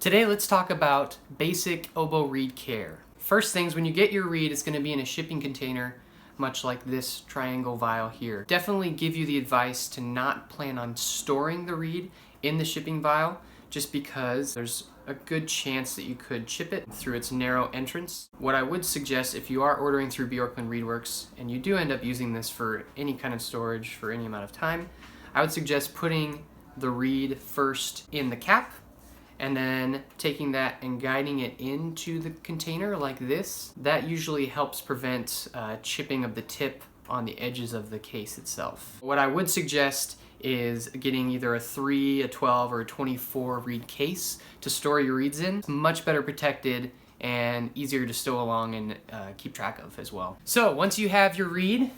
Today let's talk about basic oboe reed care. First things, when you get your reed, it's going to be in a shipping container, much like this triangle vial here. Definitely give you the advice to not plan on storing the reed in the shipping vial, just because there's a good chance that you could chip it through its narrow entrance. What I would suggest, if you are ordering through Bjorklund Reedworks and you do end up using this for any kind of storage for any amount of time, I would suggest putting the reed first in the cap and then taking that and guiding it into the container like this. That usually helps prevent chipping of the tip on the edges of the case itself. What I would suggest is getting either a 3, a 12, or a 24 reed case to store your reeds in. It's much better protected and easier to stow along and keep track of as well. So once you have your reed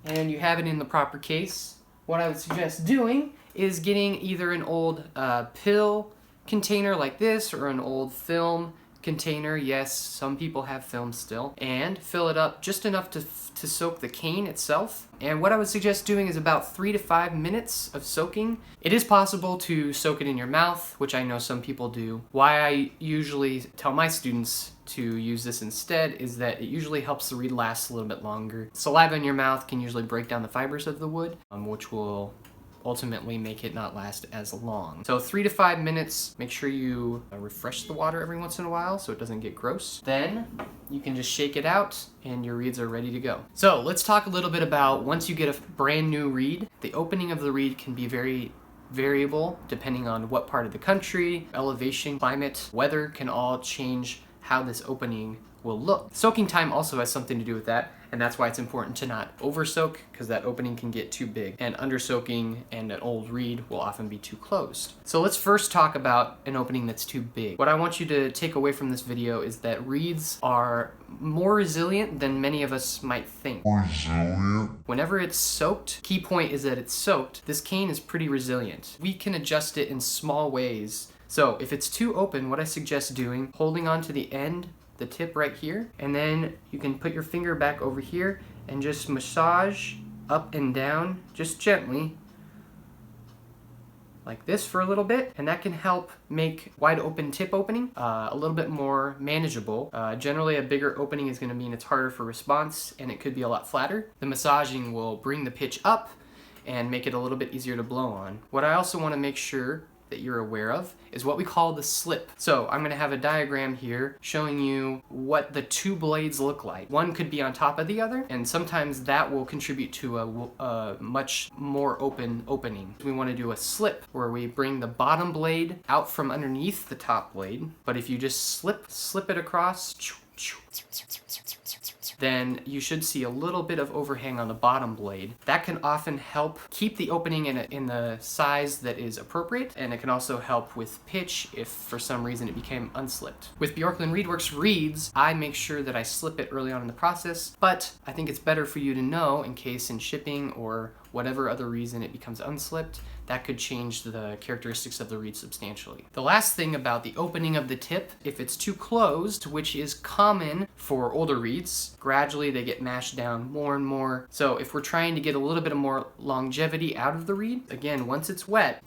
and you have it in the proper case, what I would suggest doing is getting either an old pill container like this or an old film container. Yes, some people have film still, and fill it up just enough to soak the cane itself. And what I would suggest doing is about 3 to 5 minutes of soaking. It is possible to soak it in your mouth, which I know some people do. Why I usually tell my students to use this instead is that it usually helps the reed last a little bit longer. Saliva in your mouth can usually break down the fibers of the wood, which will ultimately make it not last as long. So 3 to 5 minutes. Make sure you refresh the water every once in a while so it doesn't get gross. Then you can just shake it out and your reeds are ready to go. So let's talk a little bit about once you get a brand new reed, the opening of the reed can be very variable depending on what part of the country, elevation, climate, weather can all change how this opening will look. Soaking time also has something to do with that, and that's why it's important to not over soak, because that opening can get too big, and under soaking and an old reed will often be too closed. So let's first talk about an opening that's too big. What I want you to take away from this video is that reeds are more resilient than many of us might think. Whenever it's soaked, key point is that it's soaked, this cane is pretty resilient. We can adjust it in small ways. So if it's too open, what I suggest doing, holding on to the end, the tip right here, and then you can put your finger back over here and just massage up and down just gently like this for a little bit, and that can help make wide open tip opening a little bit more manageable. Generally a bigger opening is going to mean it's harder for response and it could be a lot flatter. The massaging will bring the pitch up and make it a little bit easier to blow on. What I also want to make sure that you're aware of is what we call the slip. So I'm going to have a diagram here showing you what the two blades look like. One could be on top of the other, and sometimes that will contribute to a much more open opening. We want to do a slip where we bring the bottom blade out from underneath the top blade, but if you just slip it across, then you should see a little bit of overhang on the bottom blade. That can often help keep the opening in the size that is appropriate, and it can also help with pitch if for some reason it became unslipped. With Bjorklund Reedworks reeds, I make sure that I slip it early on in the process, but I think it's better for you to know in case in shipping or whatever other reason it becomes unslipped, that could change the characteristics of the reed substantially. The last thing about the opening of the tip, if it's too closed, which is common for older reeds, gradually they get mashed down more and more. So if we're trying to get a little bit of more longevity out of the reed, again, once it's wet,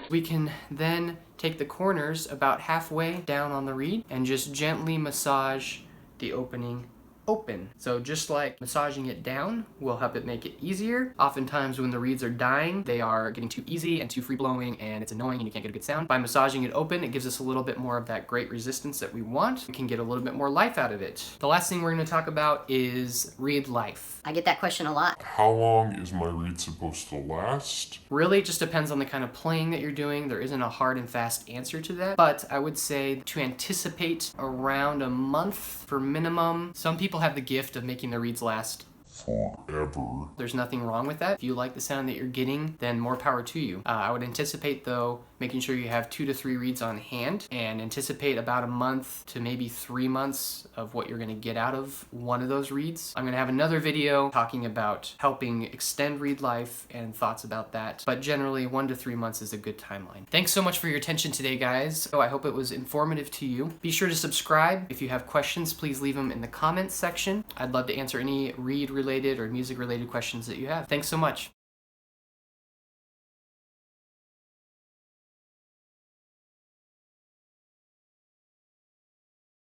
we can then take the corners about halfway down on the reed and just gently massage the opening open. So just like massaging it down will help it make it easier. Oftentimes when the reeds are dying, they are getting too easy and too free blowing and it's annoying and you can't get a good sound. By massaging it open, it gives us a little bit more of that great resistance that we want. We can get a little bit more life out of it. The last thing we're going to talk about is reed life. I get that question a lot. How long is my reed supposed to last? Really, it just depends on the kind of playing that you're doing. There isn't a hard and fast answer to that, but I would say to anticipate around a month for minimum. Some people have the gift of making their reeds last forever. There's nothing wrong with that. If you like the sound that you're getting, then more power to you. I would anticipate though, making sure you have 2 to 3 reeds on hand and anticipate about a month to maybe 3 months of what you're gonna get out of one of those reeds. I'm gonna have another video talking about helping extend reed life and thoughts about that, but generally 1 to 3 months is a good timeline. Thanks so much for your attention today, guys. I hope it was informative to you. Be sure to subscribe. If you have questions, please leave them in the comments section. I'd love to answer any reed related or music related questions that you have. Thanks so much.